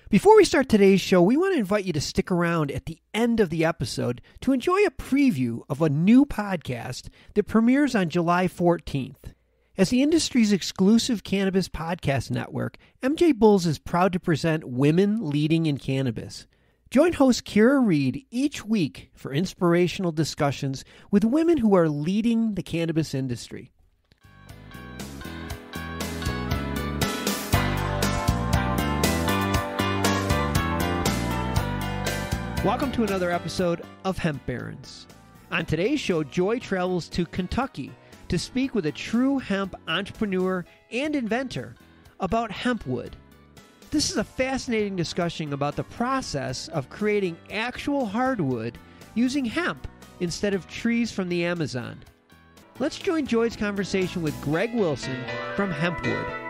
Before we start today's show, we want to invite you to stick around at the end of the episode to enjoy a preview of a new podcast that premieres on July 14th. As the industry's exclusive cannabis podcast network, MJBulls is proud to present Women Leading in Cannabis. Join host Kira Reed each week for inspirational discussions with women who are leading the cannabis industry. Welcome to another episode of Hemp Barons. On today's show, Joy travels to Kentucky to speak with a true hemp entrepreneur and inventor about HempWood. This is a fascinating discussion about the process of creating actual hardwood using hemp instead of trees from the Amazon. Let's join Joy's conversation with Greg Wilson from HempWood.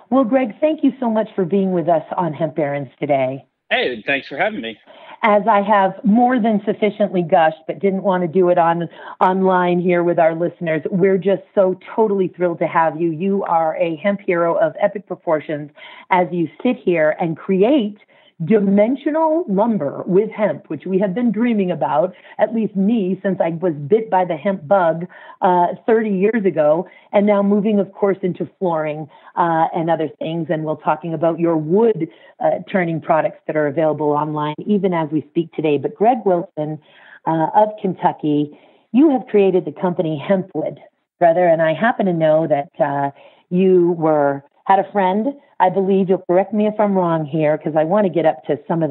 Well, Greg, thank you so much for being with us on Hemp Barons today. Hey, thanks for having me. As I have more than sufficiently gushed, but didn't want to do it online here with our listeners, we're just so totally thrilled to have you. You are a hemp hero of epic proportions as you sit here and create dimensional lumber with hemp, which we have been dreaming about, at least me, since I was bit by the hemp bug 30 years ago, and now moving, of course, into flooring and other things. And we're talking about your wood turning products that are available online, even as we speak today. But Greg Wilson of Kentucky, you have created the company HempWood, brother, and I happen to know that you had a friend. I believe you'll correct me if I'm wrong here, because I want to get up to some of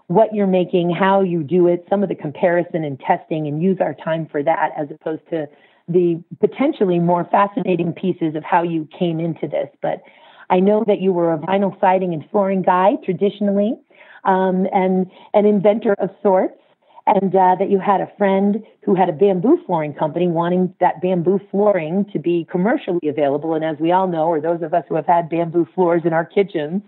what you're making, how you do it, some of the comparison and testing, and use our time for that as opposed to the potentially more fascinating pieces of how you came into this. But I know that you were a vinyl siding and flooring guy traditionally, and an inventor of sorts. And that you had a friend who had a bamboo flooring company wanting that bamboo flooring to be commercially available. And as we all know, or those of us who have had bamboo floors in our kitchens,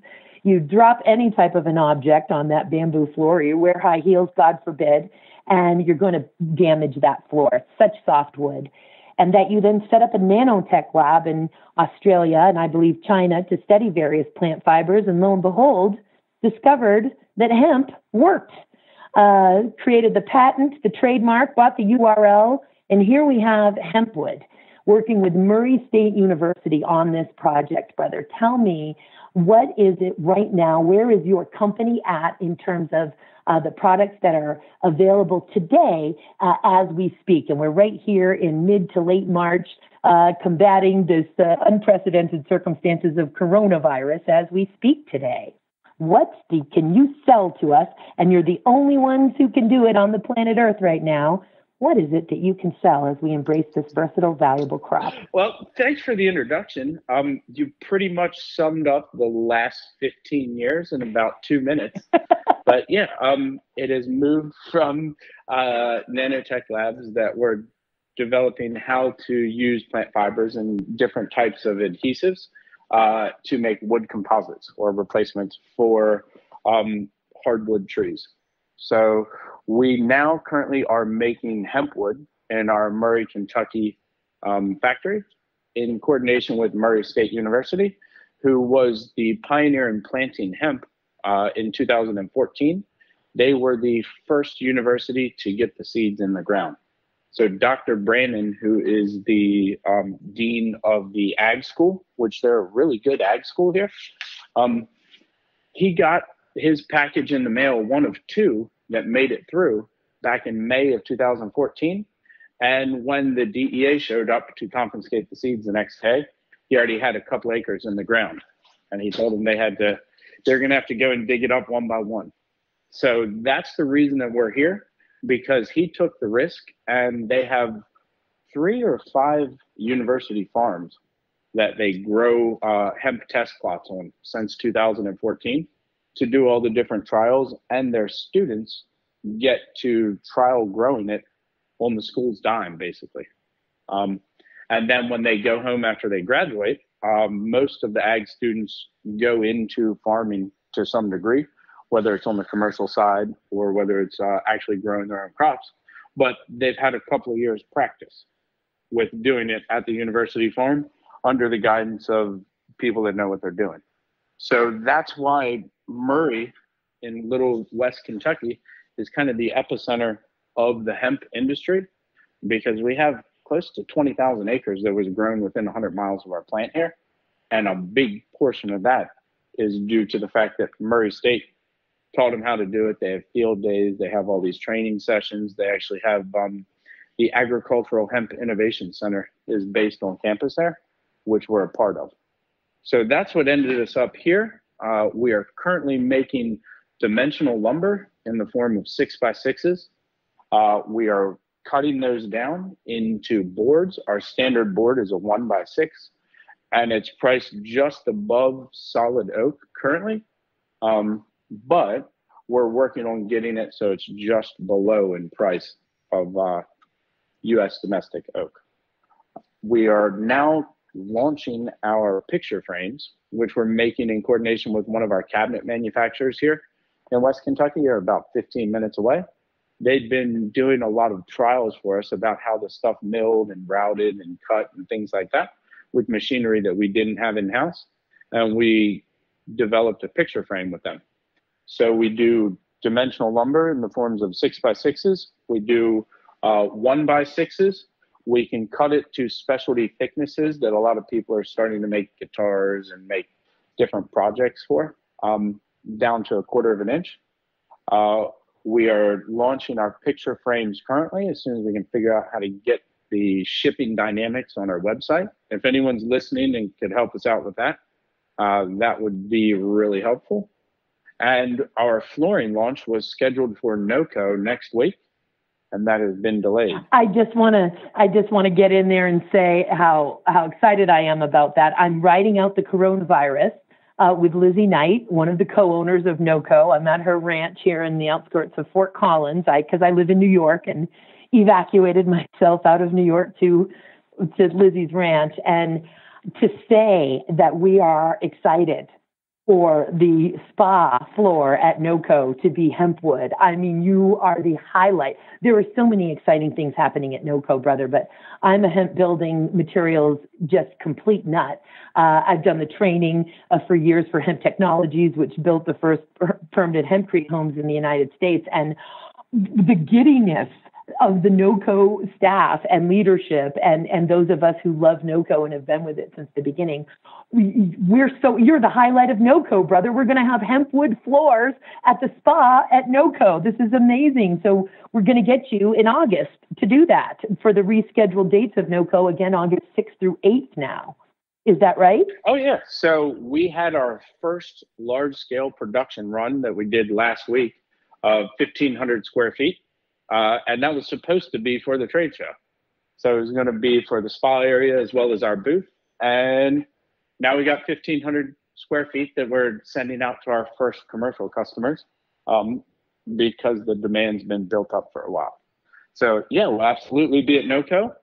you drop any type of an object on that bamboo floor, or you wear high heels, God forbid, and you're going to damage that floor. It's such soft wood. And that you then set up a nanotech lab in Australia and I believe China to study various plant fibers. And lo and behold, discovered that hemp worked. Created the patent, the trademark, bought the URL, and here we have HempWood working with Murray State University on this project, brother. Tell me, what is it right now? Where is your company at in terms of the products that are available today as we speak? And we're right here in mid to late March, combating this unprecedented circumstances of coronavirus as we speak today. What can you sell to us? And you're the only ones who can do it on the planet Earth right now. What is it that you can sell as we embrace this versatile, valuable crop? Well, thanks for the introduction. You pretty much summed up the last 15 years in about 2 minutes. But yeah, it has moved from nanotech labs that were developing how to use plant fibers and different types of adhesives to make wood composites or replacements for hardwood trees. So we now currently are making HempWood in our Murray, Kentucky factory in coordination with Murray State University, who was the pioneer in planting hemp in 2014. They were the first university to get the seeds in the ground. So Dr. Brandon, who is the dean of the ag school, which they're a really good ag school here, he got his package in the mail, one of two that made it through back in May of 2014. And when the DEA showed up to confiscate the seeds the next day, he already had a couple acres in the ground. And he told them they're going to have to go and dig it up one by one. So that's the reason that we're here, because he took the risk, and they have 3 or 5 university farms that they grow hemp test plots on since 2014 to do all the different trials, and their students get to trial growing it on the school's dime, basically. And then when they go home after they graduate, most of the ag students go into farming to some degree, whether it's on the commercial side or whether it's actually growing their own crops. But they've had a couple of years practice. with doing it at the university farm under the guidance of people that know what they're doing. So that's why Murray in Little West Kentucky is kind of the epicenter of the hemp industry, because we have close to 20,000 acres that was grown within 100 miles of our plant here. And a big portion of that is due to the fact that Murray State taught them how to do it. They have field days. They have all these training sessions. They actually have the Agricultural Hemp Innovation Center is based on campus there, which we're a part of. So that's what ended us up here. We are currently making dimensional lumber in the form of 6x6s. We are cutting those down into boards. Our standard board is a 1x6, and it's priced just above solid oak currently. But we're working on getting it so it's just below in price of U.S. domestic oak. We are now launching our picture frames, which we're making in coordination with one of our cabinet manufacturers here in West Kentucky. Are about 15 minutes away. They'd been doing a lot of trials for us about how the stuff milled and routed and cut and things like that with machinery that we didn't have in-house. And we developed a picture frame with them. So we do dimensional lumber in the forms of 6x6s. We do 1x6s. We can cut it to specialty thicknesses that a lot of people are starting to make guitars and make different projects for, down to 1/4 of an inch. We are launching our picture frames currently as soon as we can figure out how to get the shipping dynamics on our website. If anyone's listening and could help us out with that, that would be really helpful. And our flooring launch was scheduled for NOCO next week, and that has been delayed. I just want to get in there and say how excited I am about that. I'm riding out the coronavirus with Lizzie Knight, one of the co-owners of NOCO. I'm at her ranch here in the outskirts of Fort Collins, because I live in New York and evacuated myself out of New York to Lizzie's ranch. And to say that we are excited for the spa floor at NOCO to be HempWood. I mean, you are the highlight. There are so many exciting things happening at NOCO, brother, but I'm a hemp building materials just complete nut. I've done the training for years for Hemp Technologies, which built the first permanent hempcrete homes in the United States. And the giddiness of the NOCO staff and leadership and those of us who love NOCO and have been with it since the beginning, you're the highlight of NOCO, brother. We're going to have HempWood floors at the spa at NOCO. This is amazing. So we're going to get you in August to do that for the rescheduled dates of NOCO, again, August 6th through 8th now. Is that right? Oh, yeah. So we had our first large-scale production run that we did last week of 1,500 square feet. And that was supposed to be for the trade show. So it was going to be for the spa area as well as our booth. And now we got 1,500 square feet that we're sending out to our first commercial customers because the demand's been built up for a while. So, yeah, we'll absolutely be at NOCO.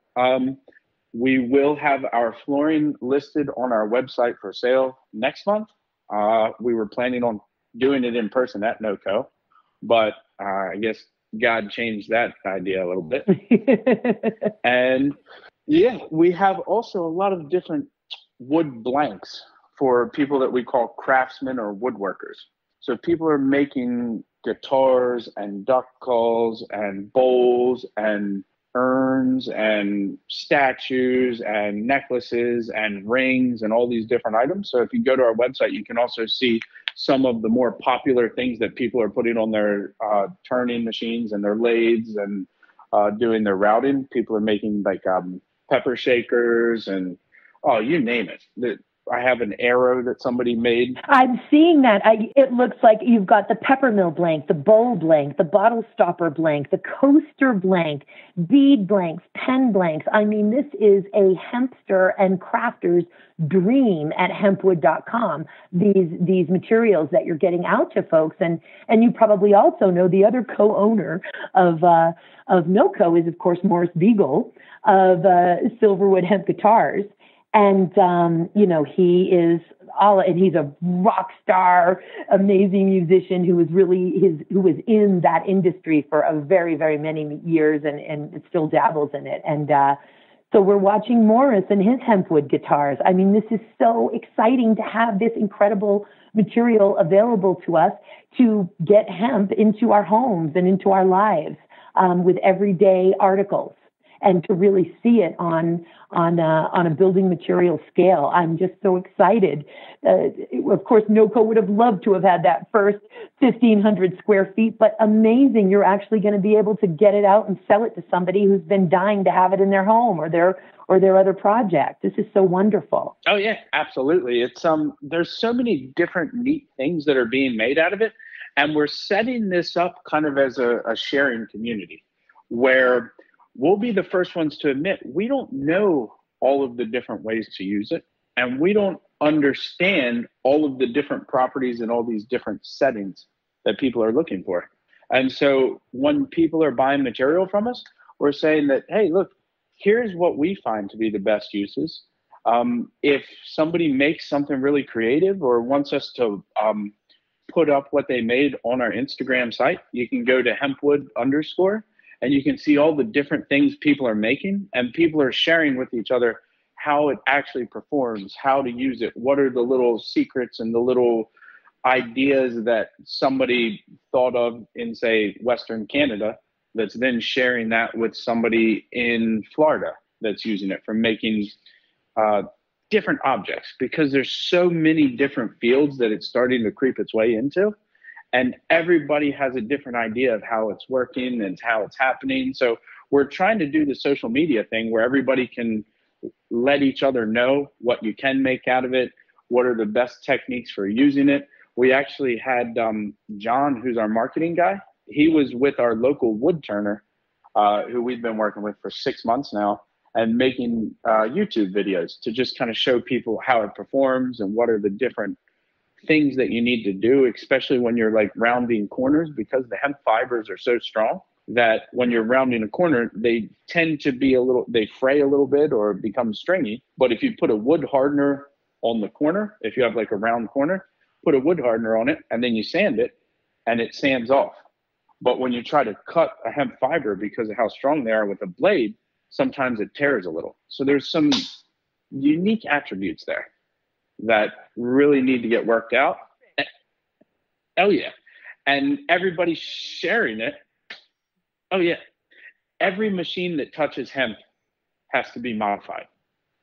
We will have our flooring listed on our website for sale next month. We were planning on doing it in person at NOCO, but I guess God changed that idea a little bit. And yeah, we have also a lot of different wood blanks for people that we call craftsmen or woodworkers. So people are making guitars and duck calls and bowls and urns and statues and necklaces and rings and all these different items. So if you go to our website, you can also see some of the more popular things that people are putting on their turning machines and their lathes and doing their routing. People are making like pepper shakers and, oh, you name it. I have an arrow that somebody made. I'm seeing that. It looks like you've got the pepper mill blank, the bowl blank, the bottle stopper blank, the coaster blank, bead blanks, pen blanks. I mean, this is a hempster and crafter's dream at hempwood.com. These materials that you're getting out to folks. And you probably also know the other co-owner of NOCO is, of course, Morris Beagle of Silverwood Hemp Guitars. And, he is and he's a rock star, amazing musician who was in that industry for a very, very many years and still dabbles in it. And So we're watching Morris and his HempWood guitars. I mean, this is so exciting to have this incredible material available to us to get hemp into our homes and into our lives with everyday articles, and to really see it on a building material scale. I'm just so excited. Of course, NOCO would have loved to have had that first 1,500 square feet, but amazing. You're actually going to be able to get it out and sell it to somebody who's been dying to have it in their home or their other project. This is so wonderful. Oh yeah, absolutely. It's there's so many different neat things that are being made out of it. And we're setting this up kind of as a sharing community where we'll be the first ones to admit we don't know all of the different ways to use it. And we don't understand all of the different properties and all these different settings that people are looking for. And so when people are buying material from us, we're saying that, hey, look, here's what we find to be the best uses. If somebody makes something really creative or wants us to put up what they made on our Instagram site, you can go to HempWood _ and you can see all the different things people are making, and people are sharing with each other how it actually performs, how to use it, what are the little secrets and the little ideas that somebody thought of in, say, Western Canada, that's then sharing that with somebody in Florida that's using it for making different objects, because there's so many different fields that it's starting to creep its way into. And everybody has a different idea of how it's working and how it's happening. So we're trying to do the social media thing where everybody can let each other know what you can make out of it, what are the best techniques for using it. We actually had John, who's our marketing guy. He was with our local wood turner, who we've been working with for 6 months now, and making YouTube videos to just kind of show people how it performs and what are the different things that you need to do, especially when you're like rounding corners, because the hemp fibers are so strong that when you're rounding a corner, they tend to be they fray a little bit or become stringy. But if you put a wood hardener on the corner, if you have like a round corner, put a wood hardener on it and then you sand it and it sands off. But when you try to cut a hemp fiber, because of how strong they are with a blade, sometimes it tears a little. So there's some unique attributes there that really need to get worked out. Oh yeah. And everybody's sharing it. Oh yeah. Every machine that touches hemp has to be modified.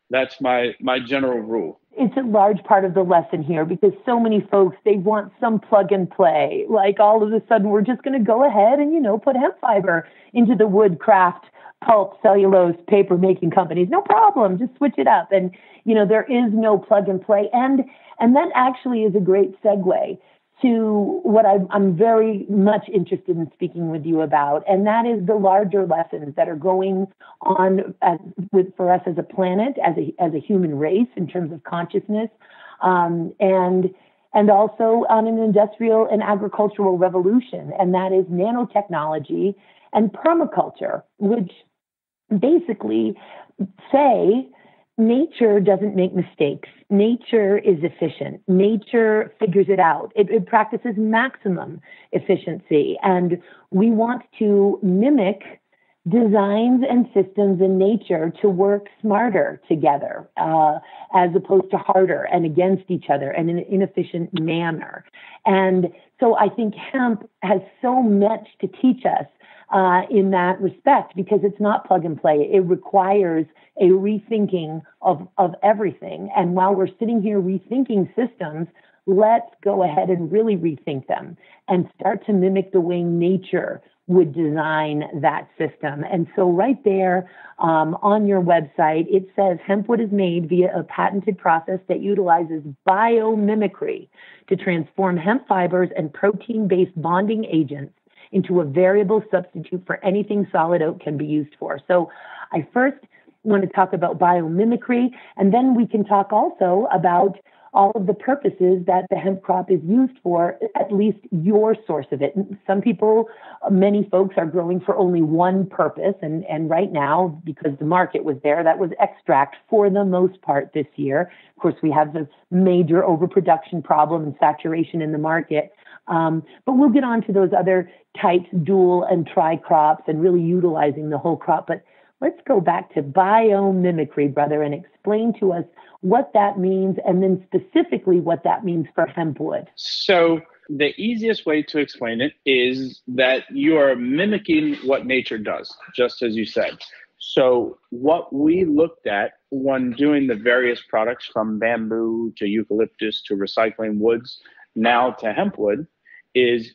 That's my general rule. It's a large part of the lesson here, because so many folks, they want some plug and play. Like all of a sudden, we're just going to go ahead and, put hemp fiber into the wood craft, pulp, cellulose, paper making companies. No problem. Just switch it up. And, there is no plug and play. And that actually is a great segue to what I'm very much interested in speaking with you about, and that is the larger lessons that are going on for us as a planet, as a human race, in terms of consciousness, and also on an industrial and agricultural revolution, and that is nanotechnology and permaculture, which basically say nature doesn't make mistakes. Nature is efficient. Nature figures it out. It practices maximum efficiency. And we want to mimic designs and systems in nature to work smarter together, as opposed to harder and against each other and in an inefficient manner. And so I think hemp has so much to teach us in that respect, because it's not plug and play. It requires a rethinking of everything. And while we're sitting here rethinking systems, let's go ahead and really rethink them and start to mimic the way nature would design that system. And so right there on your website, it says HempWood is made via a patented process that utilizes biomimicry to transform hemp fibers and protein-based bonding agents into a variable substitute for anything solid oak can be used for. So I first want to talk about biomimicry, and then we can talk also about all of the purposes that the hemp crop is used for, at least your source of it. Some people, many folks are growing for only one purpose, and right now, because the market was there, that was extract for the most part this year. Of course, we have the major overproduction problem and saturation in the market. But we'll get on to those other types, dual and tri crops, and really utilizing the whole crop. But Let's go back to biomimicry, brother, and explain to us what that means, and then specifically what that means for HempWood. So the easiest way to explain it is that you are mimicking what nature does, just as you said. So what we looked at when doing the various products from bamboo to eucalyptus to recycling woods, now to HempWood, is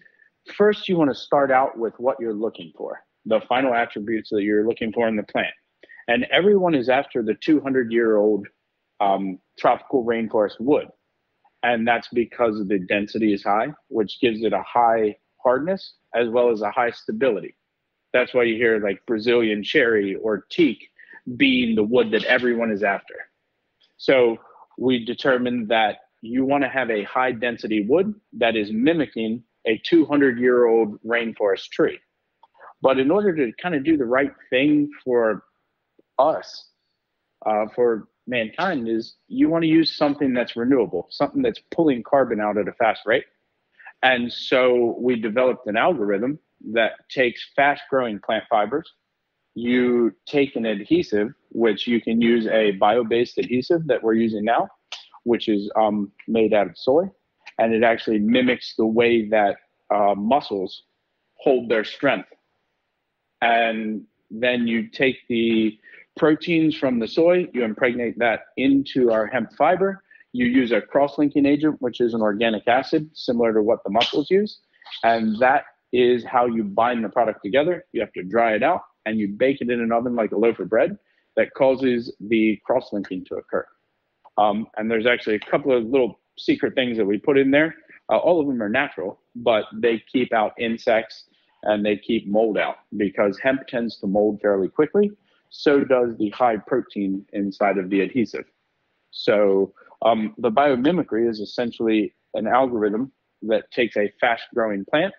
first you want to start out with what you're looking for, the final attributes that you're looking for in the plant. And everyone is after the 200-year-old tropical rainforest wood. And that's because the density is high, which gives it a high hardness as well as a high stability. That's why you hear like Brazilian cherry or teak being the wood that everyone is after. So we determined that you want to have a high density wood that is mimicking a 200-year-old rainforest tree. But in order to kind of do the right thing for us, for mankind, is you want to use something that's renewable, something that's pulling carbon out at a fast rate. And so we developed an algorithm that takes fast-growing plant fibers. You take an adhesive, which you can use a bio-based adhesive that we're using now, which is made out of soy, and it actually mimics the way that mussels hold their strength. And then you take the proteins from the soy, you impregnate that into our hemp fiber. You use a cross-linking agent, which is an organic acid, similar to what the mussels use. And that is how you bind the product together. You have to dry it out, and you bake it in an oven like a loaf of bread. That causes the cross-linking to occur. And there's actually a couple of little secret things that we put in there. All of them are natural, but they keep out insects and they keep mold out, because hemp tends to mold fairly quickly. So does the high protein inside of the adhesive. So the biomimicry is essentially an algorithm that takes a fast-growing plant,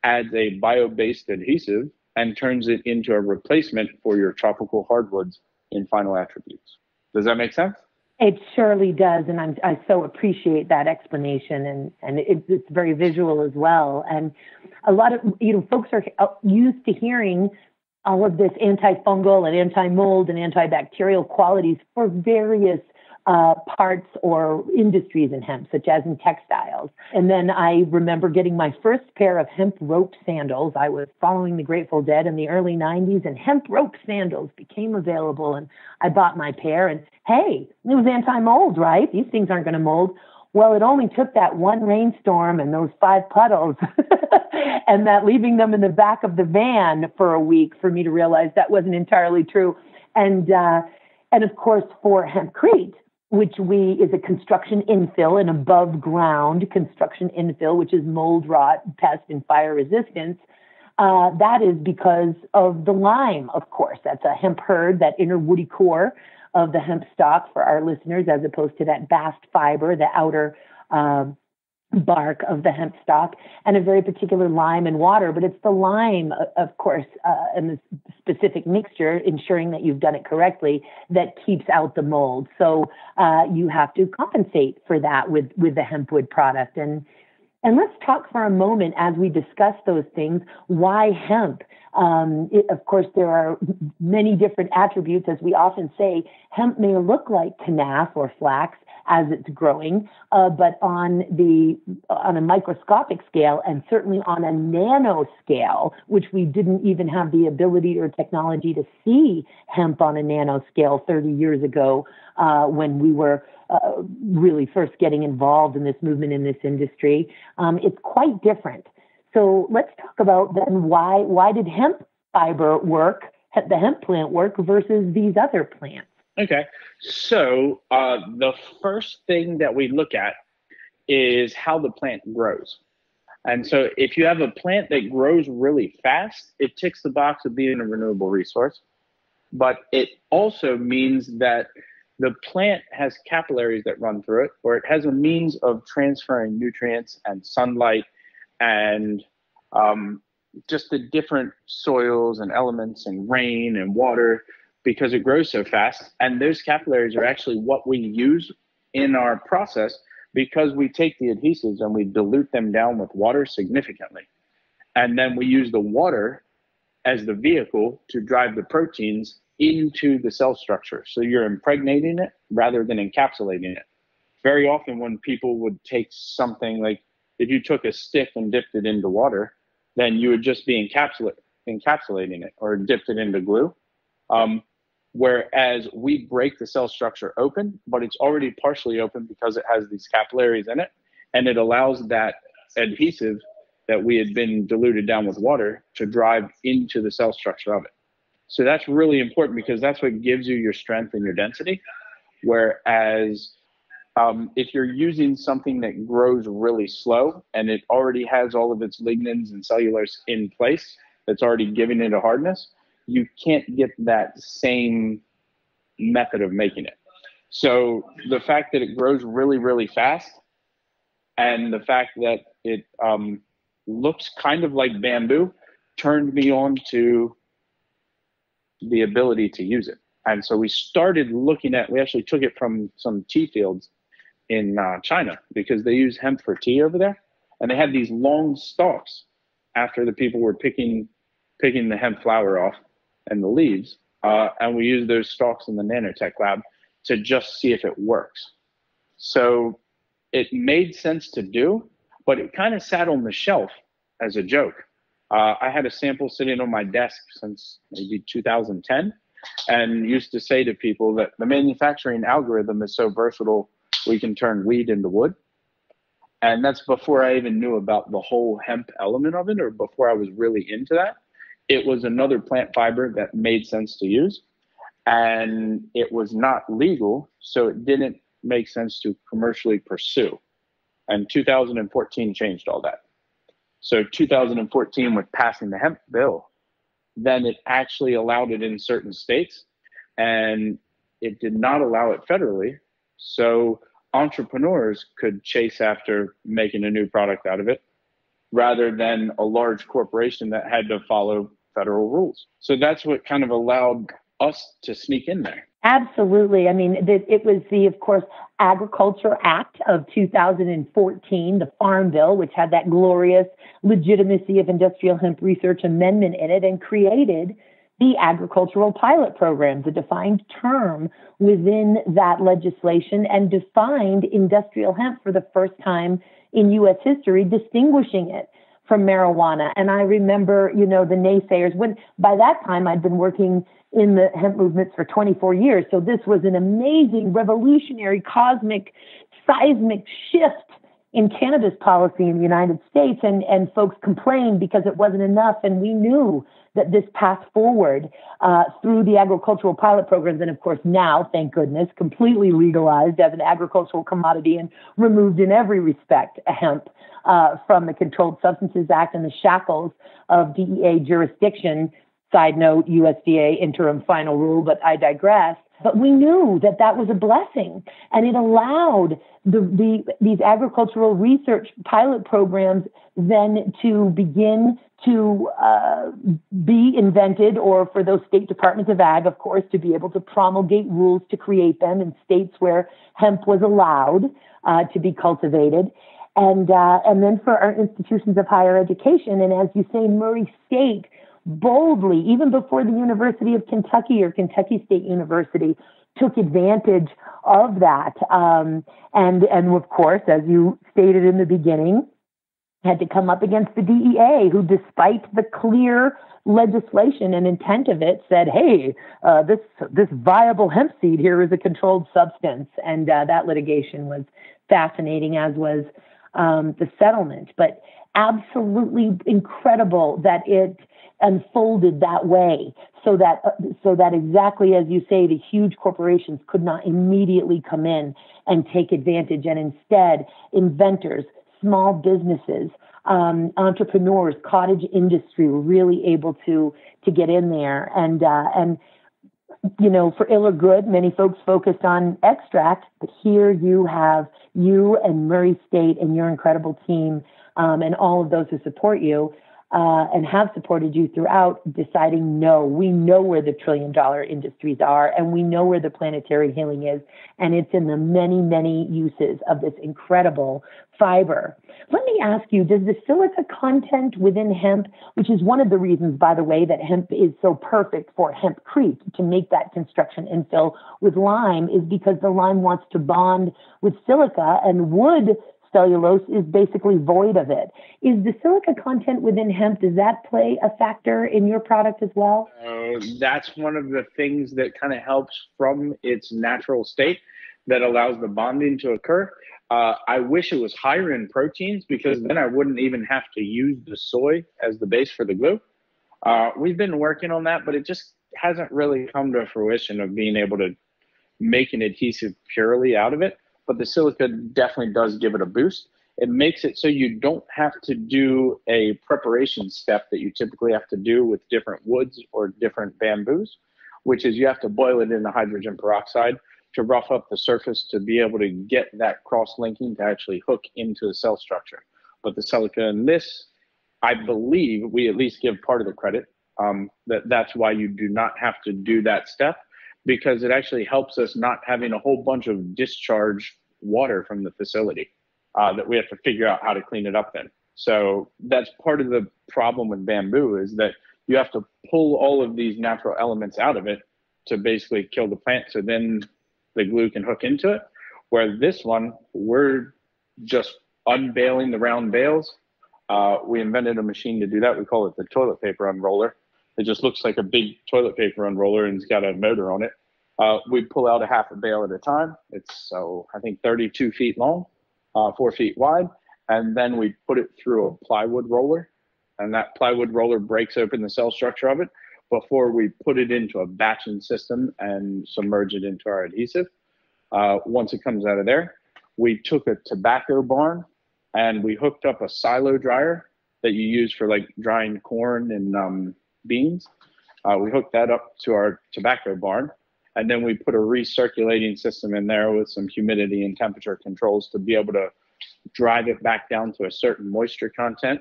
adds a bio-based adhesive, and turns it into a replacement for your tropical hardwoods in final attributes. Does that make sense? It surely does, and I so appreciate that explanation, and it's very visual as well. And a lot of folks are used to hearing all of this antifungal and anti-mold and antibacterial qualities for various parts or industries in hemp, such as in textiles. And then I remember getting my first pair of hemp rope sandals. I was following the Grateful Dead in the early 90s, and hemp rope sandals became available, and I bought my pair, and hey, it was anti-mold, right? These things aren't going to mold. Well, it only took that one rainstorm and those 5 puddles and that leaving them in the back of the van for a week for me to realize that wasn't entirely true. And of course, for hempcrete, which is a construction infill, an above ground construction infill, which is mold, rot, pest, and fire resistance. That is because of the lime, of course. That's a hemp hurd, that inner woody core of the hemp stalk for our listeners, as opposed to that bast fiber, the outer bark of the hemp stalk, and a very particular lime and water. But it's the lime, of course, and the specific mixture, ensuring that you've done it correctly, that keeps out the mold. So you have to compensate for that with the HempWood product. And let's talk for a moment, as we discuss those things, why hemp? Of course, there are many different attributes. As we often say, hemp may look like canaf or flax as it's growing, but on a microscopic scale, and certainly on a nano scale, which we didn't even have the ability or technology to see hemp on a nano scale 30 years ago, when we were really first getting involved in this movement in this industry. It's quite different. So let's talk about then why did hemp fiber work, the hemp plant work, versus these other plants? Okay, so the first thing that we look at is how the plant grows. And so if you have a plant that grows really fast, it ticks the box of being a renewable resource. But it also means that the plant has capillaries that run through it, or it has a means of transferring nutrients and sunlight and just the different soils and elements and rain and water, because it grows so fast. And those capillaries are actually what we use in our process, because we take the adhesives and we dilute them down with water significantly. And then we use the water as the vehicle to drive the proteins into the cell structure. So you're impregnating it rather than encapsulating it. Very often when people would take something like, if you took a stick and dipped it into water, then you would just be encapsulating it or dipped it into glue. Whereas we break the cell structure open, but it's already partially open because it has these capillaries in it, and it allows that adhesive that we had been diluted down with water to drive into the cell structure of it. So that's really important because that's what gives you your strength and your density. Whereas if you're using something that grows really slow and it already has all of its lignins and cellulose in place, that's already giving it a hardness, you can't get that same method of making it. So the fact that it grows really, really fast, and the fact that it looks kind of like bamboo, turned me on to the ability to use it. And so we started looking at, we actually took it from some tea fields in China, because they use hemp for tea over there. And they had these long stalks after the people were picking the hemp flower off and the leaves. And we used those stalks in the nanotech lab to just see if it works. So it made sense to do, but it kind of sat on the shelf as a joke. I had a sample sitting on my desk since maybe 2010, and used to say to people that the manufacturing algorithm is so versatile, we can turn weed into wood. And that's before I even knew about the whole hemp element of it, or before I was really into that. It was another plant fiber that made sense to use, and it was not legal, so it didn't make sense to commercially pursue. And 2014 changed all that. So 2014, with passing the hemp bill, then it actually allowed it in certain states, and it did not allow it federally. So entrepreneurs could chase after making a new product out of it, rather than a large corporation that had to follow federal rules. So that's what kind of allowed us to sneak in there. Absolutely. I mean, it was the, of course, Agriculture Act of 2014, the Farm Bill, which had that glorious legitimacy of industrial hemp research amendment in it, and created the agricultural pilot programs, a defined term within that legislation, and defined industrial hemp for the first time in U.S. history, distinguishing it from marijuana. And I remember, the naysayers, when by that time I'd been working in the hemp movements for 24 years. So this was an amazing, revolutionary, cosmic, seismic shift in cannabis policy in the United States. And folks complained because it wasn't enough. And we knew that this path forward through the agricultural pilot programs, and of course now, thank goodness, completely legalized as an agricultural commodity and removed in every respect hemp from the Controlled Substances Act and the shackles of DEA jurisdiction. Side note, USDA interim final rule, but I digress. But we knew that that was a blessing, and it allowed these agricultural research pilot programs then to begin to be invented, or for those state departments of ag, of course, to be able to promulgate rules to create them in states where hemp was allowed to be cultivated. And then for our institutions of higher education, and as you say, Murray State boldly, even before the University of Kentucky or Kentucky State University took advantage of that. And of course, as you stated in the beginning, had to come up against the DEA, who, despite the clear legislation and intent of it, said, hey, this viable hemp seed here is a controlled substance. And that litigation was fascinating, as was the settlement. But absolutely incredible that it unfolded that way, so that exactly as you say, the huge corporations could not immediately come in and take advantage, and instead inventors, small businesses, entrepreneurs, cottage industry were really able to get in there. And for ill or good, many folks focused on extract, but here you have you and Murray State and your incredible team, and all of those who support you, and have supported you throughout, deciding, no, we know where the trillion-dollar industries are, and we know where the planetary healing is, and it's in the many, many uses of this incredible fiber. Let me ask you, does the silica content within hemp, which is one of the reasons, by the way, that hemp is so perfect for hempcrete to make that construction and fill with lime, is because the lime wants to bond with silica, and wood cellulose is basically void of it. Is the silica content within hemp, does that play a factor in your product as well? That's one of the things that kind of helps from its natural state that allows the bonding to occur. I wish it was higher in proteins, because then I wouldn't even have to use the soy as the base for the glue. We've been working on that, but it just hasn't really come to fruition of being able to make an adhesive purely out of it. But the silica definitely does give it a boost. It makes it so you don't have to do a preparation step that you typically have to do with different woods or different bamboos, which is you have to boil it in the hydrogen peroxide to rough up the surface to be able to get that cross-linking to actually hook into the cell structure. But the silica in this, I believe we at least give part of the credit, that's why you do not have to do that step, because it actually helps us not having a whole bunch of discharge water from the facility that we have to figure out how to clean it up then. So that's part of the problem with bamboo, is that you have to pull all of these natural elements out of it to basically kill the plant, so then the glue can hook into it. Where this one, we're just unbailing the round bales. We invented a machine to do that. We call it the toilet paper unroller. It just looks like a big toilet paper unroller, and it's got a motor on it. We pull out a half a bale at a time. It's, I think 32 feet long, 4 feet wide. And then we put it through a plywood roller, and that plywood roller breaks open the cell structure of it before we put it into a batching system and submerge it into our adhesive. Once it comes out of there, we took a tobacco barn and we hooked up a silo dryer that you use for like drying corn and beans. We hooked that up to our tobacco barn, and then we put a recirculating system in there with some humidity and temperature controls to be able to drive it back down to a certain moisture content.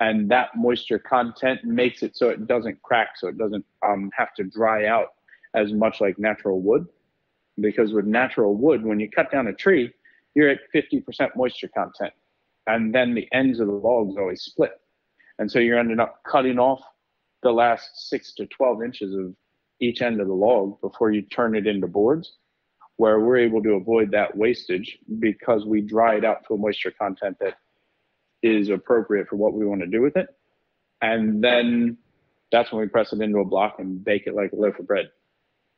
And that moisture content makes it so it doesn't crack, so it doesn't have to dry out as much like natural wood. Because with natural wood, when you cut down a tree, you're at 50% moisture content. And then the ends of the logs always split. And so you're ending up cutting off the last 6 to 12 inches of each end of the log before you turn it into boards, where we're able to avoid that wastage because we dry it out to a moisture content that is appropriate for what we want to do with it. And then that's when we press it into a block and bake it like a loaf of bread.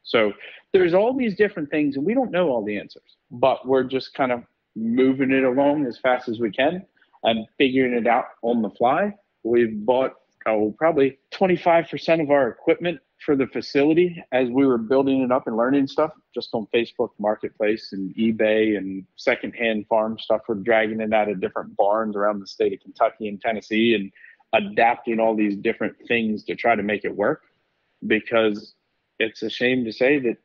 So there's all these different things, and we don't know all the answers, but we're just kind of moving it along as fast as we can and figuring it out on the fly. We've bought probably 25% of our equipment for the facility as we were building it up and learning stuff just on Facebook Marketplace and eBay and secondhand farm stuff. We're dragging it out of different barns around the state of Kentucky and Tennessee and adapting all these different things to try to make it work, because it's a shame to say that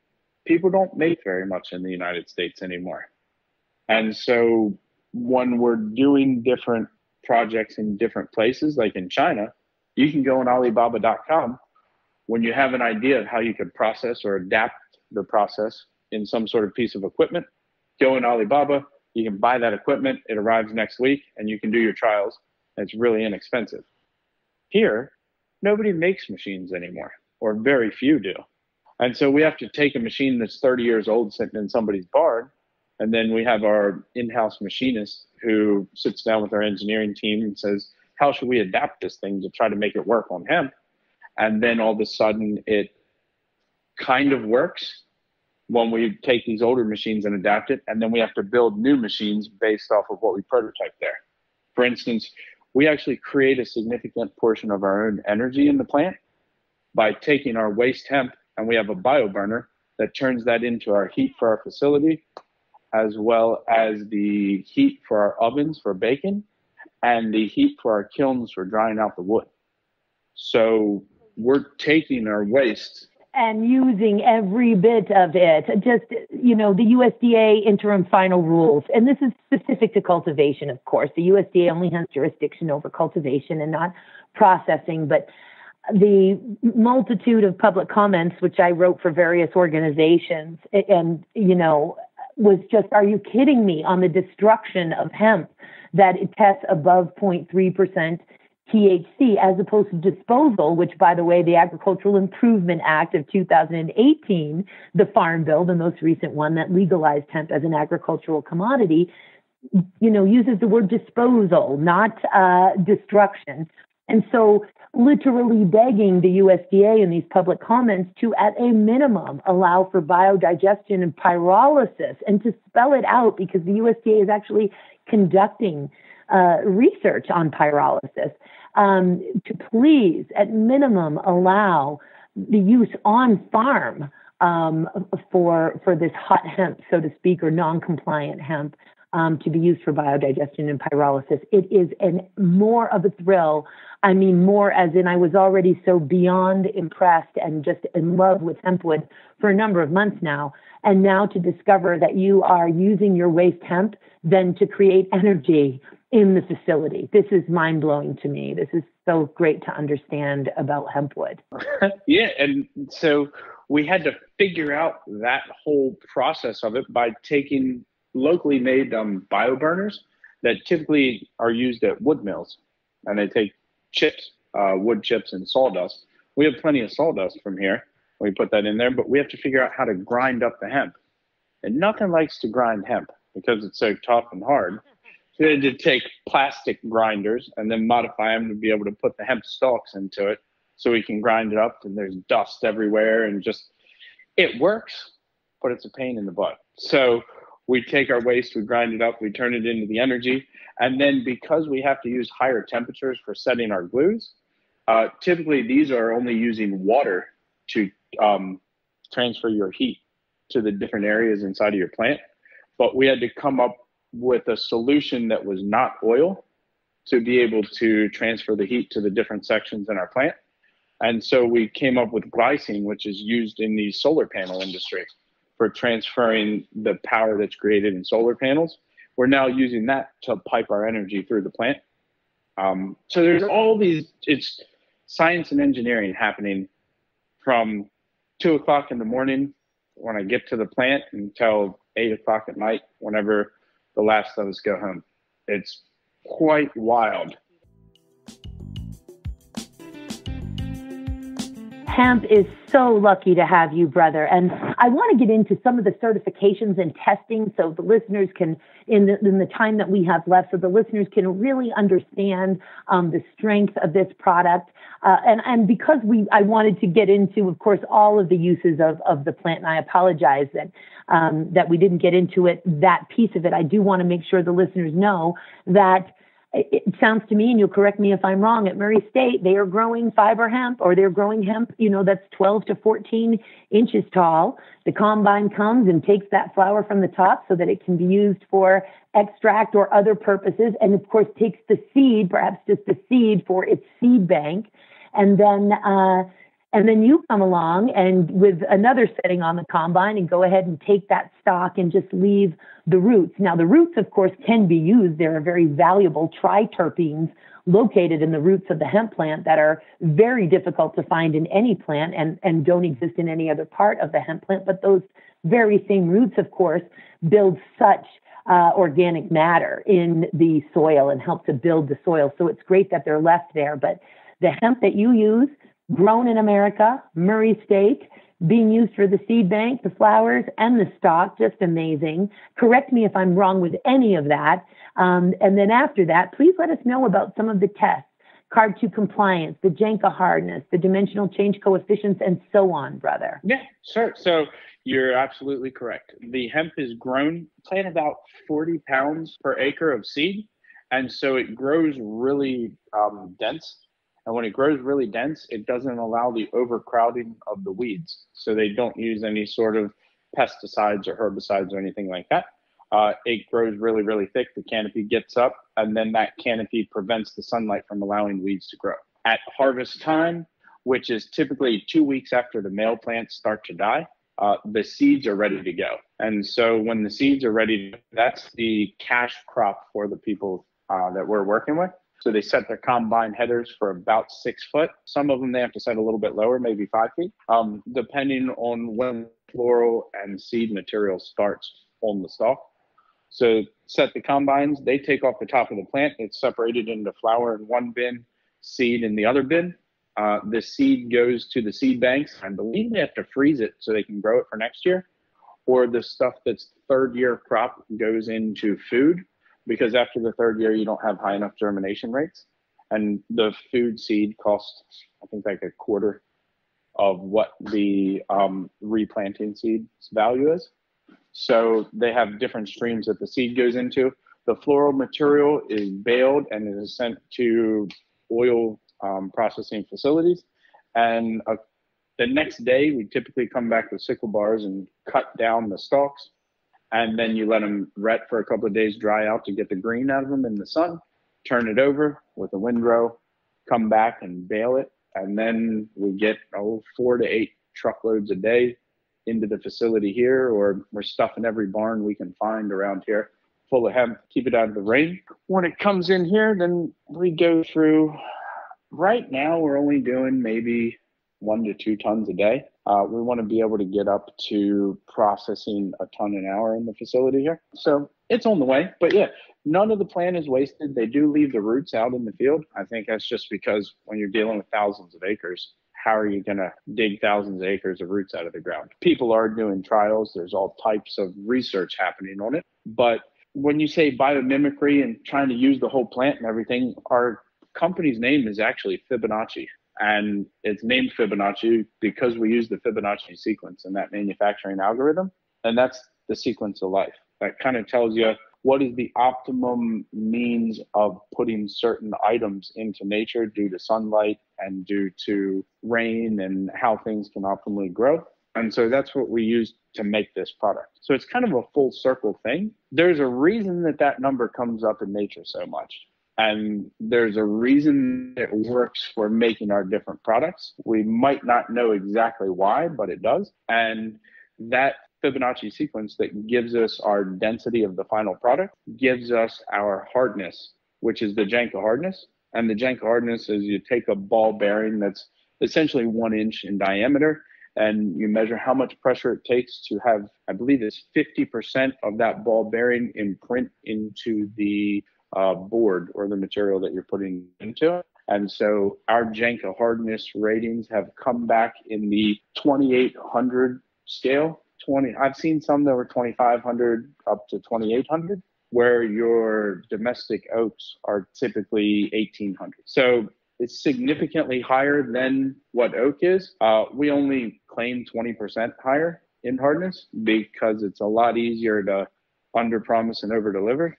people don't make very much in the United States anymore. And so when we're doing different projects in different places, like in China, you can go on Alibaba.com. When you have an idea of how you could process or adapt the process in some sort of piece of equipment, go in Alibaba, you can buy that equipment, it arrives next week, and you can do your trials. It's really inexpensive. Here, nobody makes machines anymore, or very few do. And so we have to take a machine that's 30 years old sitting in somebody's barn, and then we have our in-house machinist who sits down with our engineering team and says, how should we adapt this thing to try to make it work on hemp? And then all of a sudden it kind of works when we take these older machines and adapt it. And then we have to build new machines based off of what we prototype there. For instance, we actually create a significant portion of our own energy in the plant by taking our waste hemp, and we have a bio burner that turns that into our heat for our facility, as well as the heat for our ovens for baking and the heat for our kilns for drying out the wood. So we're taking our waste and using every bit of it. Just, the USDA interim final rules, and this is specific to cultivation, of course. The USDA only has jurisdiction over cultivation and not processing, but the multitude of public comments, which I wrote for various organizations, and, was just, are you kidding me, on the destruction of hemp, that it tests above 0.3% THC as opposed to disposal, which, by the way, the Agricultural Improvement Act of 2018, the Farm Bill, the most recent one that legalized hemp as an agricultural commodity, uses the word disposal, not destruction. And so literally begging the USDA in these public comments to, at a minimum, allow for biodigestion and pyrolysis, and to spell it out, because the USDA is actually conducting research on pyrolysis, to please, at minimum, allow the use on farm for this hot hemp, so to speak, or non-compliant hemp, to be used for biodigestion and pyrolysis. It is more of a thrill. I mean, more as in, I was already so beyond impressed and just in love with HempWood for a number of months now. And now to discover that you are using your waste hemp then to create energy in the facility. This is mind-blowing to me. This is so great to understand about HempWood. Yeah, and so we had to figure out that whole process of it by taking locally made bioburners that typically are used at wood mills, and they take chips, wood chips and sawdust. We have plenty of sawdust from here. We put that in there, but we have to figure out how to grind up the hemp. And nothing likes to grind hemp because it's so tough and hard. So we had to take plastic grinders and then modify them to be able to put the hemp stalks into it so we can grind it up, and there's dust everywhere, and just, it works, but it's a pain in the butt. So we take our waste, we grind it up, we turn it into the energy. And then because we have to use higher temperatures for setting our glues, typically these are only using water to transfer your heat to the different areas inside of your plant. But we had to come up with a solution that was not oil to be able to transfer the heat to the different sections in our plant. And so we came up with glycine, which is used in the solar panel industry for transferring the power that's created in solar panels. We're now using that to pipe our energy through the plant. So there's all these, it's science and engineering happening from 2 o'clock in the morning when I get to the plant until 8 o'clock at night, whenever the last of us go home. It's quite wild. Hemp is so lucky to have you, brother. And I want to get into some of the certifications and testing so the listeners can, in the time that we have left, so the listeners can really understand the strength of this product. And because I wanted to get into, of course, all of the uses of the plant, and I apologize that we didn't get into it, that piece of it. I do want to make sure the listeners know that it sounds to me, and you'll correct me if I'm wrong, at Murray State, they are growing fiber hemp, or they're growing hemp, that's 12 to 14 inches tall. The combine comes and takes that flower from the top so that it can be used for extract or other purposes. And of course, takes the seed, perhaps just the seed, for its seed bank. And then you come along and with another setting on the combine and go ahead and take that stock and just leave the roots. Now, the roots, of course, can be used. There are very valuable triterpenes located in the roots of the hemp plant that are very difficult to find in any plant and don't exist in any other part of the hemp plant. But those very same roots, of course, build such organic matter in the soil and help to build the soil. So it's great that they're left there. But the hemp that you use, grown in America, Murray State, being used for the seed bank, the flowers, and the stalk, just amazing. Correct me if I'm wrong with any of that. And then after that, please let us know about some of the tests, carb-2 compliance, the Janka hardness, the dimensional change coefficients, and so on, brother. Yeah, sure. So you're absolutely correct. The hemp is grown, plant about 40 pounds per acre of seed. And so it grows really dense. And when it grows really dense, it doesn't allow the overcrowding of the weeds. So they don't use any sort of pesticides or herbicides or anything like that. It grows really, really thick. The canopy gets up, and then that canopy prevents the sunlight from allowing weeds to grow. At harvest time, which is typically 2 weeks after the male plants start to die, the seeds are ready to go. And so when the seeds are ready, that's the cash crop for the people that we're working with. So they set their combine headers for about 6 foot. Some of them they have to set a little bit lower, maybe 5 feet, depending on when floral and seed material starts on the stalk. So set the combines, they take off the top of the plant. It's separated into flower in one bin, seed in the other bin. The seed goes to the seed banks. I believe they have to freeze it so they can grow it for next year. Or the stuff that's third year crop goes into food, because after the third year, you don't have high enough germination rates. And the food seed costs, I think, like a quarter of what the replanting seed's value is. So they have different streams that the seed goes into. The floral material is baled and is sent to oil processing facilities. And the next day, we typically come back with sickle bars and cut down the stalks. And then you let them ret for a couple of days, dry out to get the green out of them in the sun, turn it over with a windrow, come back and bale it. And then we get 4 to 8 truckloads a day into the facility here, or we're stuffing every barn we can find around here full of hemp, keep it out of the rain. When it comes in here, then we go through, right now we're only doing maybe 1 to 2 tons a day. We want to be able to get up to processing a ton an hour in the facility here. So it's on the way, but yeah, none of the plant is wasted. They do leave the roots out in the field. I think that's just because when you're dealing with thousands of acres, how are you going to dig thousands of acres of roots out of the ground? People are doing trials. There's all types of research happening on it. But when you say biomimicry and trying to use the whole plant and everything, our company's name is actually Fibonacci. And it's named Fibonacci because we use the Fibonacci sequence in that manufacturing algorithm. And that's the sequence of life. That kind of tells you what is the optimum means of putting certain items into nature due to sunlight and due to rain and how things can optimally grow. And so that's what we use to make this product. So it's kind of a full circle thing. There's a reason that that number comes up in nature so much. And there's a reason it works for making our different products. We might not know exactly why, but it does. And that Fibonacci sequence that gives us our density of the final product gives us our hardness, which is the Janka hardness. And the Janka hardness is you take a ball bearing that's essentially 1 inch in diameter, and you measure how much pressure it takes to have, I believe it's 50% of that ball bearing imprint into the board or the material that you're putting into it. And so our Janka hardness ratings have come back in the 2,800 scale. I've seen some that were 2,500 up to 2,800, where your domestic oaks are typically 1,800. So it's significantly higher than what oak is. We only claim 20% higher in hardness because it's a lot easier to under-promise and over-deliver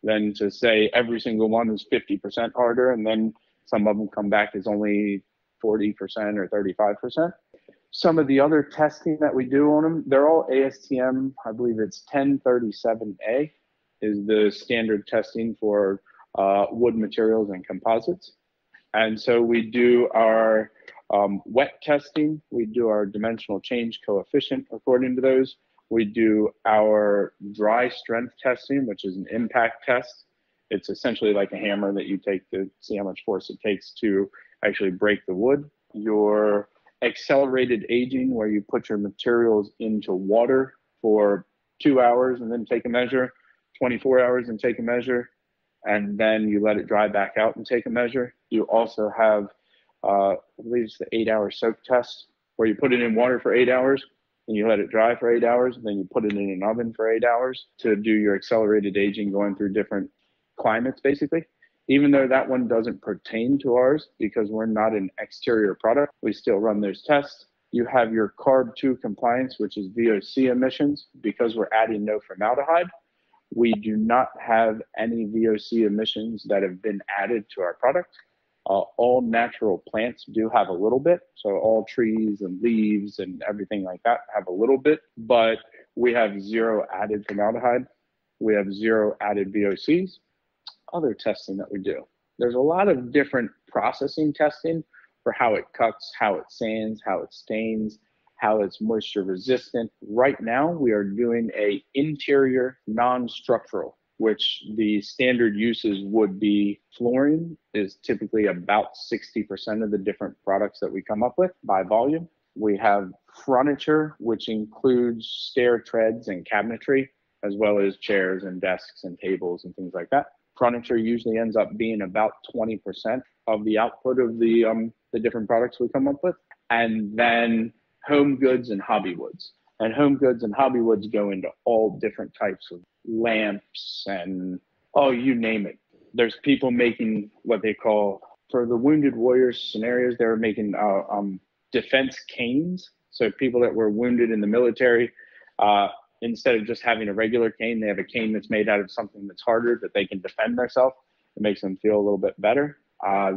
than to say every single one is 50% harder, and then some of them come back as only 40% or 35%. Some of the other testing that we do on them, they're all ASTM, I believe it's 1037A is the standard testing for wood materials and composites. And so we do our wet testing, we do our dimensional change coefficient according to those. We do our dry strength testing, which is an impact test. It's essentially like a hammer that you take to see how much force it takes to actually break the wood. Your accelerated aging, where you put your materials into water for 2 hours and then take a measure, 24 hours and take a measure, and then you let it dry back out and take a measure. You also have, I believe it's the 8-hour soak test, where you put it in water for 8 hours and you let it dry for 8 hours, and then you put it in an oven for 8 hours to do your accelerated aging, going through different climates, basically. Even though that one doesn't pertain to ours because we're not an exterior product, we still run those tests. You have your CARB 2 compliance, which is VOC emissions. Because we're adding no formaldehyde, we do not have any VOC emissions that have been added to our product. All natural plants do have a little bit. So all trees and leaves and everything like that have a little bit, but we have 0 added formaldehyde. We have 0 added VOCs. Other testing that we do. There's a lot of different processing testing for how it cuts, how it sands, how it stains, how it's moisture resistant. Right now, we are doing a interior non-structural, which the standard uses would be flooring is typically about 60% of the different products that we come up with by volume. We have furniture, which includes stair treads and cabinetry, as well as chairs and desks and tables and things like that. Furniture usually ends up being about 20% of the output of the different products we come up with. And then home goods and hobby woods. And home goods and hobby woods go into all different types of lamps and, you name it. There's people making what they call, for the wounded warriors scenarios, they're making defense canes. So people that were wounded in the military, instead of just having a regular cane, they have a cane that's made out of something that's harder that they can defend themselves. It makes them feel a little bit better.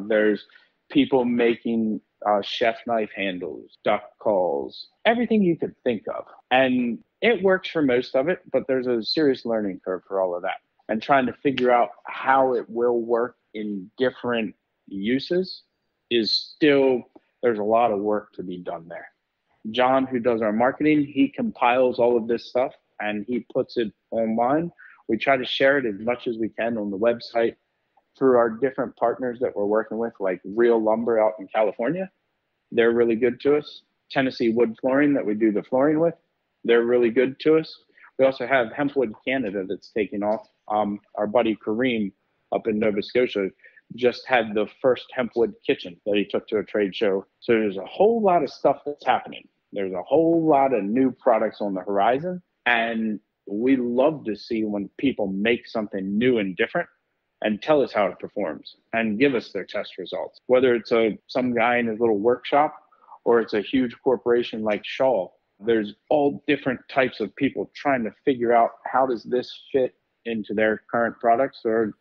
There's people making chef knife handles, duck calls, everything you could think of. And it works for most of it, but there's a serious learning curve for all of that. And trying to figure out how it will work in different uses is still, there's a lot of work to be done there. John, who does our marketing, he compiles all of this stuff and he puts it online. We try to share it as much as we can on the website through our different partners that we're working with, like Real Lumber out in California. They're really good to us. Tennessee Wood Flooring that we do the flooring with, they're really good to us. We also have HempWood Canada that's taking off. Our buddy Kareem up in Nova Scotia just had the first HempWood kitchen that he took to a trade show. So there's a whole lot of stuff that's happening. There's a whole lot of new products on the horizon. And we love to see when people make something new and different and tell us how it performs and give us their test results. Whether it's some guy in his little workshop or it's a huge corporation like Shaw, there's all different types of people trying to figure out how does this fit into their current products or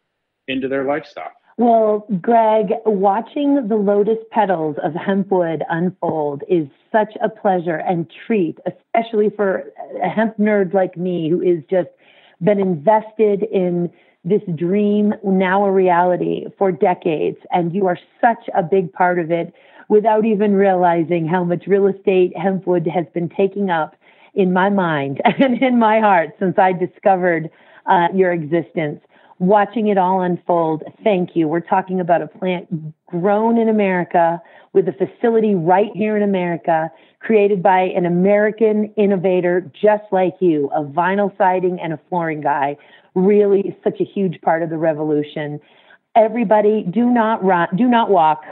into their lifestyle. Well, Greg, watching the lotus petals of HempWood unfold is such a pleasure and treat, especially for a hemp nerd like me who is just been invested in this dream, now a reality, for decades. And you are such a big part of it without even realizing how much real estate HempWood has been taking up in my mind and in my heart since I discovered your existence. Watching it all unfold, thank you. We're talking about a plant grown in America with a facility right here in America, created by an American innovator just like you, a vinyl siding and a flooring guy. Really such a huge part of the revolution. Everybody, do not walk,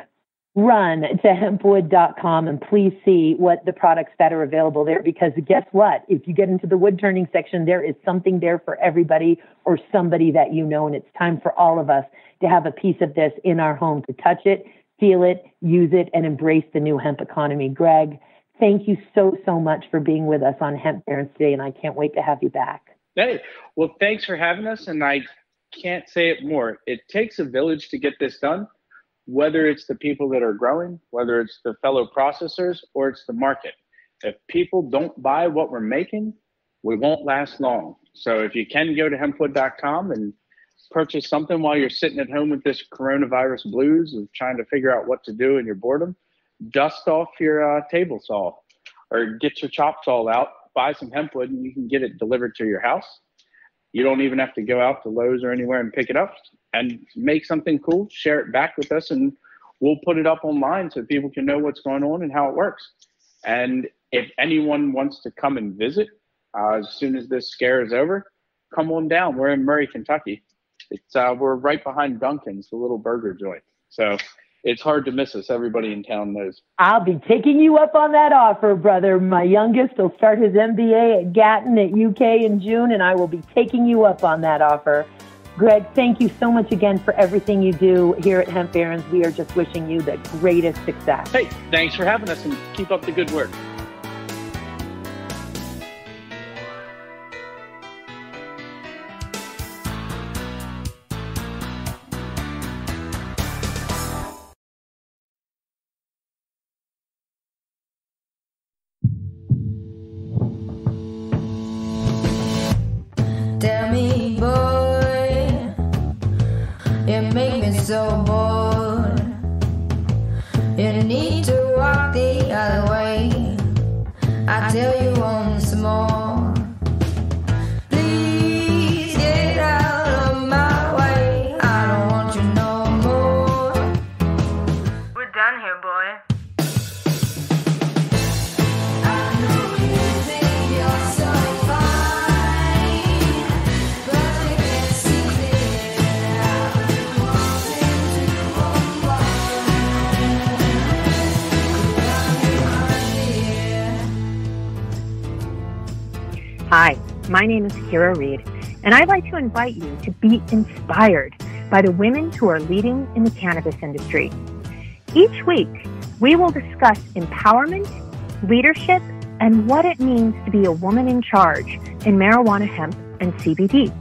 run to hempwood.com and please see what the products that are available there, because guess what? If you get into the wood turning section, there is something there for everybody or somebody that you know, and it's time for all of us to have a piece of this in our home, to touch it, feel it, use it, and embrace the new hemp economy. Greg, thank you so much for being with us on Hemp Parents today, and I can't wait to have you back. Hey, well, thanks for having us, and I can't say it more. It takes a village to get this done. Whether it's the people that are growing, whether it's the fellow processors, or it's the market. If people don't buy what we're making, we won't last long. So if you can go to hempwood.com and purchase something while you're sitting at home with this coronavirus blues of trying to figure out what to do in your boredom, dust off your table saw or get your chop saw out, buy some hempwood, and you can get it delivered to your house. You don't even have to go out to Lowe's or anywhere and pick it up, and make something cool, share it back with us, and we'll put it up online so people can know what's going on and how it works. And if anyone wants to come and visit, as soon as this scare is over, come on down. We're in Murray, Kentucky. We're right behind Dunkin's, the little burger joint. So it's hard to miss us. Everybody in town knows. I'll be taking you up on that offer, brother. My youngest will start his MBA at Gatton at UK in June, and I will be taking you up on that offer. Greg, thank you so much again for everything you do here at Hemp Barons. We are just wishing you the greatest success. Hey, thanks for having us, and keep up the good work. Tell me, boy, you make me so bored. You need My name is Kira Reed, and I'd like to invite you to be inspired by the women who are leading in the cannabis industry. Each week, we will discuss empowerment, leadership, and what it means to be a woman in charge in marijuana, hemp, and CBD.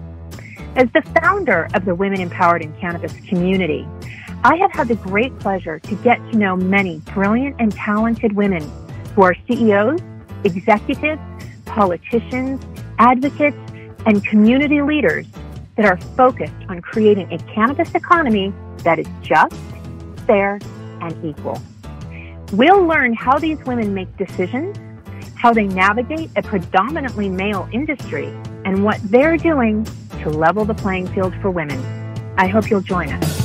As the founder of the Women Empowered in Cannabis community, I have had the great pleasure to get to know many brilliant and talented women who are CEOs, executives, politicians, advocates, and community leaders that are focused on creating a cannabis economy that is just, fair, and equal. We'll learn how these women make decisions, how they navigate a predominantly male industry, and what they're doing to level the playing field for women. I hope you'll join us.